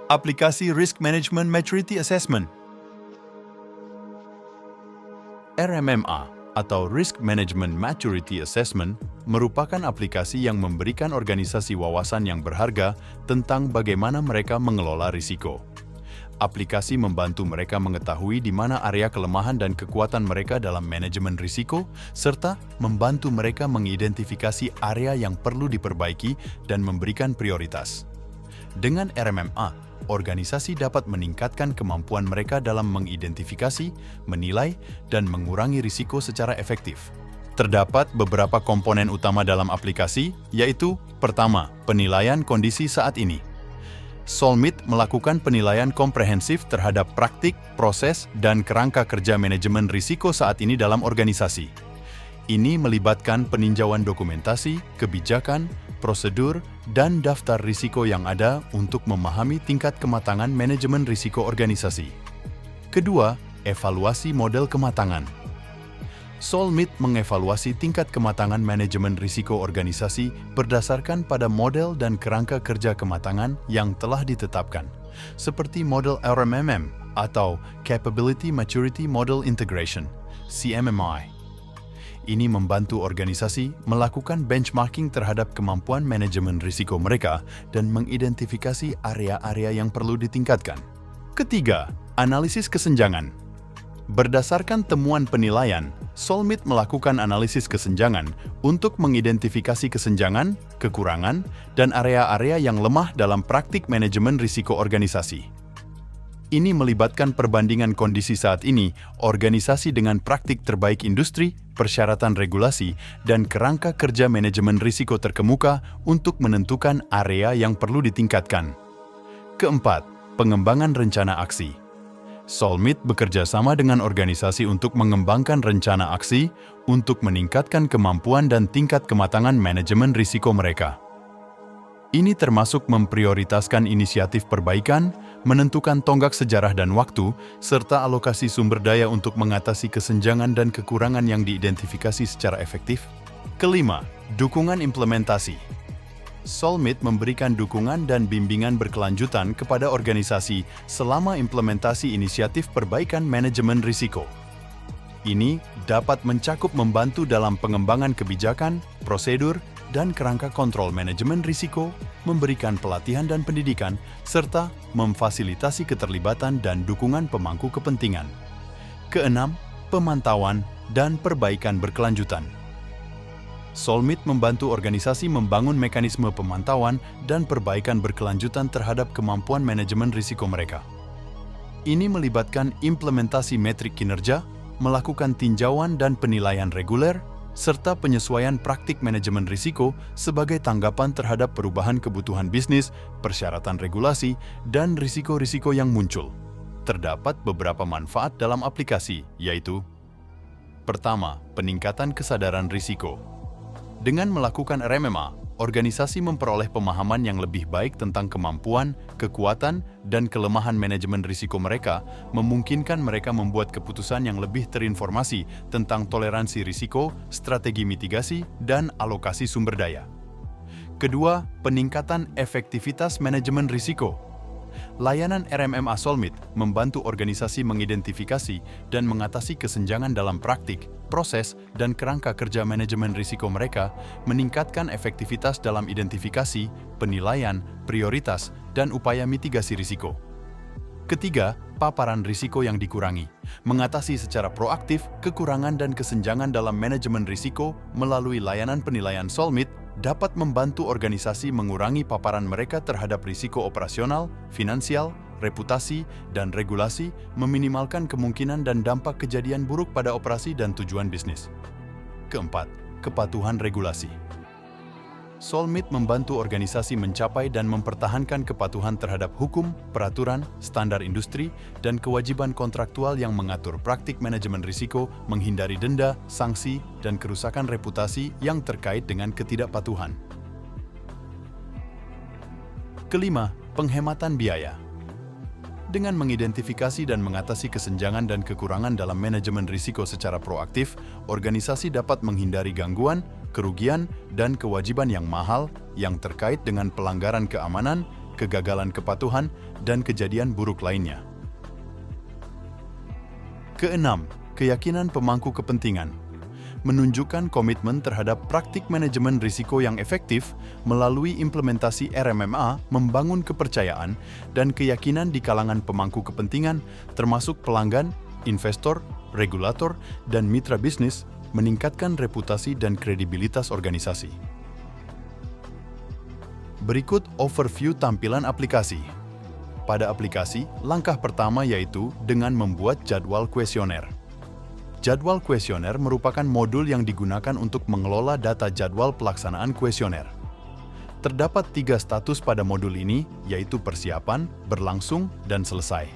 Aplikasi Risk Management Maturity Assessment RMMA atau Risk Management Maturity Assessment merupakan aplikasi yang memberikan organisasi wawasan yang berharga tentang bagaimana mereka mengelola risiko. Aplikasi membantu mereka mengetahui di mana area kelemahan dan kekuatan mereka dalam manajemen risiko, serta membantu mereka mengidentifikasi area yang perlu diperbaiki dan memberikan prioritas. Dengan RMMA, organisasi dapat meningkatkan kemampuan mereka dalam mengidentifikasi, menilai, dan mengurangi risiko secara efektif. Terdapat beberapa komponen utama dalam aplikasi, yaitu pertama, penilaian kondisi saat ini. Solmit melakukan penilaian komprehensif terhadap praktik, proses, dan kerangka kerja manajemen risiko saat ini dalam organisasi. Ini melibatkan peninjauan dokumentasi, kebijakan, prosedur, dan daftar risiko yang ada untuk memahami tingkat kematangan manajemen risiko organisasi. Kedua, evaluasi model kematangan. Solmit mengevaluasi tingkat kematangan manajemen risiko organisasi berdasarkan pada model dan kerangka kerja kematangan yang telah ditetapkan, seperti model RMMM atau Capability Maturity Model Integration, CMMI. Ini membantu organisasi melakukan benchmarking terhadap kemampuan manajemen risiko mereka dan mengidentifikasi area-area yang perlu ditingkatkan. Ketiga, analisis kesenjangan. Berdasarkan temuan penilaian, Solmit melakukan analisis kesenjangan untuk mengidentifikasi kesenjangan, kekurangan, dan area-area yang lemah dalam praktik manajemen risiko organisasi. Ini melibatkan perbandingan kondisi saat ini, organisasi dengan praktik terbaik industri, persyaratan regulasi, dan kerangka kerja manajemen risiko terkemuka untuk menentukan area yang perlu ditingkatkan. Keempat, pengembangan rencana aksi. Solmit bekerja sama dengan organisasi untuk mengembangkan rencana aksi untuk meningkatkan kemampuan dan tingkat kematangan manajemen risiko mereka. Ini termasuk memprioritaskan inisiatif perbaikan, menentukan tonggak sejarah dan waktu, serta alokasi sumber daya untuk mengatasi kesenjangan dan kekurangan yang diidentifikasi secara efektif. Kelima, dukungan implementasi. Solmit memberikan dukungan dan bimbingan berkelanjutan kepada organisasi selama implementasi inisiatif perbaikan manajemen risiko. Ini dapat mencakup membantu dalam pengembangan kebijakan, prosedur, dan kerangka kontrol manajemen risiko, memberikan pelatihan dan pendidikan, serta memfasilitasi keterlibatan dan dukungan pemangku kepentingan. Keenam, pemantauan dan perbaikan berkelanjutan. Solmit membantu organisasi membangun mekanisme pemantauan dan perbaikan berkelanjutan terhadap kemampuan manajemen risiko mereka. Ini melibatkan implementasi metrik kinerja, melakukan tinjauan dan penilaian reguler, serta penyesuaian praktik manajemen risiko sebagai tanggapan terhadap perubahan kebutuhan bisnis, persyaratan regulasi, dan risiko-risiko yang muncul. Terdapat beberapa manfaat dalam aplikasi, yaitu: pertama, peningkatan kesadaran risiko. Dengan melakukan RMMA, organisasi memperoleh pemahaman yang lebih baik tentang kemampuan, kekuatan, dan kelemahan manajemen risiko mereka, memungkinkan mereka membuat keputusan yang lebih terinformasi tentang toleransi risiko, strategi mitigasi, dan alokasi sumber daya. Kedua, peningkatan efektivitas manajemen risiko. Layanan RMMA Solmit membantu organisasi mengidentifikasi dan mengatasi kesenjangan dalam praktik, proses, dan kerangka kerja manajemen risiko mereka, meningkatkan efektivitas dalam identifikasi, penilaian, prioritas, dan upaya mitigasi risiko. Ketiga, paparan risiko yang dikurangi. Mengatasi secara proaktif kekurangan dan kesenjangan dalam manajemen risiko melalui layanan penilaian Solmit dapat membantu organisasi mengurangi paparan mereka terhadap risiko operasional, finansial, reputasi, dan regulasi, meminimalkan kemungkinan dan dampak kejadian buruk pada operasi dan tujuan bisnis. Keempat, kepatuhan regulasi. Solmit membantu organisasi mencapai dan mempertahankan kepatuhan terhadap hukum, peraturan, standar industri, dan kewajiban kontraktual yang mengatur praktik manajemen risiko, menghindari denda, sanksi, dan kerusakan reputasi yang terkait dengan ketidakpatuhan. Kelima, penghematan biaya. Dengan mengidentifikasi dan mengatasi kesenjangan dan kekurangan dalam manajemen risiko secara proaktif, organisasi dapat menghindari gangguan, kerugian, dan kewajiban yang mahal yang terkait dengan pelanggaran keamanan, kegagalan kepatuhan, dan kejadian buruk lainnya. Keenam, keyakinan pemangku kepentingan. Menunjukkan komitmen terhadap praktik manajemen risiko yang efektif melalui implementasi RMMA membangun kepercayaan dan keyakinan di kalangan pemangku kepentingan termasuk pelanggan, investor, regulator, dan mitra bisnis, meningkatkan reputasi dan kredibilitas organisasi. Berikut overview tampilan aplikasi. Pada aplikasi, langkah pertama yaitu dengan membuat jadwal kuesioner. Jadwal kuesioner merupakan modul yang digunakan untuk mengelola data jadwal pelaksanaan kuesioner. Terdapat 3 status pada modul ini, yaitu persiapan, berlangsung, dan selesai.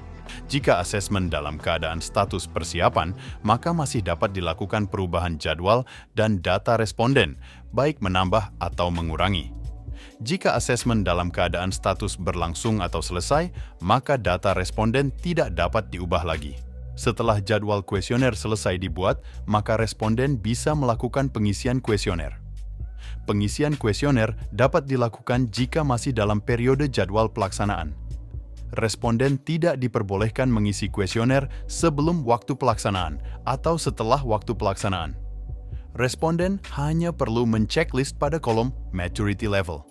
Jika asesmen dalam keadaan status persiapan, maka masih dapat dilakukan perubahan jadwal dan data responden, baik menambah atau mengurangi. Jika asesmen dalam keadaan status berlangsung atau selesai, maka data responden tidak dapat diubah lagi. Setelah jadwal kuesioner selesai dibuat, maka responden bisa melakukan pengisian kuesioner. Pengisian kuesioner dapat dilakukan jika masih dalam periode jadwal pelaksanaan. Responden tidak diperbolehkan mengisi kuesioner sebelum waktu pelaksanaan atau setelah waktu pelaksanaan. Responden hanya perlu men-checklist pada kolom maturity level.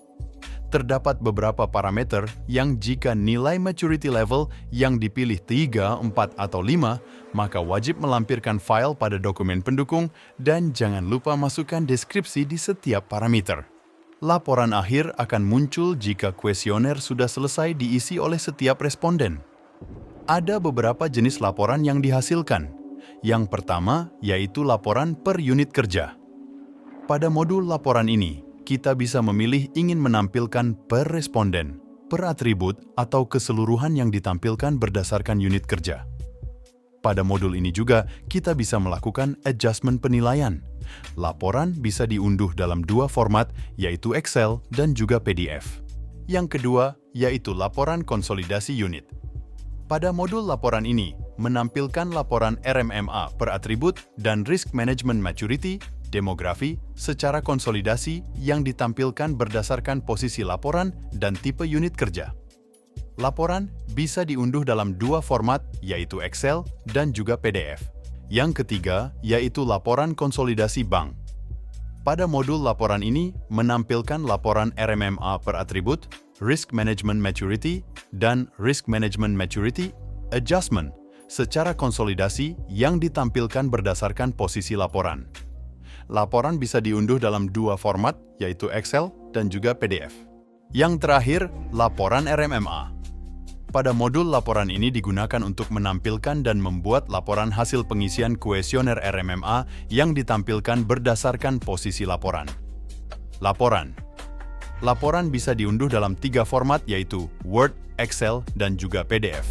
Terdapat beberapa parameter yang jika nilai maturity level yang dipilih 3, 4, atau 5, maka wajib melampirkan file pada dokumen pendukung dan jangan lupa masukkan deskripsi di setiap parameter. Laporan akhir akan muncul jika kuesioner sudah selesai diisi oleh setiap responden. Ada beberapa jenis laporan yang dihasilkan. Yang pertama yaitu laporan per unit kerja. Pada modul laporan ini, kita bisa memilih ingin menampilkan per responden, per atribut, atau keseluruhan yang ditampilkan berdasarkan unit kerja. Pada modul ini juga, kita bisa melakukan adjustment penilaian. Laporan bisa diunduh dalam 2 format, yaitu Excel dan juga PDF. Yang kedua, yaitu laporan konsolidasi unit. Pada modul laporan ini, menampilkan laporan RMMA per atribut dan Risk Management Maturity, demografi, secara konsolidasi yang ditampilkan berdasarkan posisi laporan dan tipe unit kerja. Laporan bisa diunduh dalam 2 format, yaitu Excel dan juga PDF. Yang ketiga, yaitu laporan konsolidasi bank. Pada modul laporan ini, menampilkan laporan RMMA per atribut, Risk Management Maturity, dan Risk Management Maturity Adjustment, secara konsolidasi yang ditampilkan berdasarkan posisi laporan. Laporan bisa diunduh dalam 2 format, yaitu Excel dan juga PDF. Yang terakhir, laporan RMMA. Pada modul laporan ini digunakan untuk menampilkan dan membuat laporan hasil pengisian kuesioner RMMA yang ditampilkan berdasarkan posisi laporan. Laporan. Laporan bisa diunduh dalam 3 format, yaitu Word, Excel, dan juga PDF.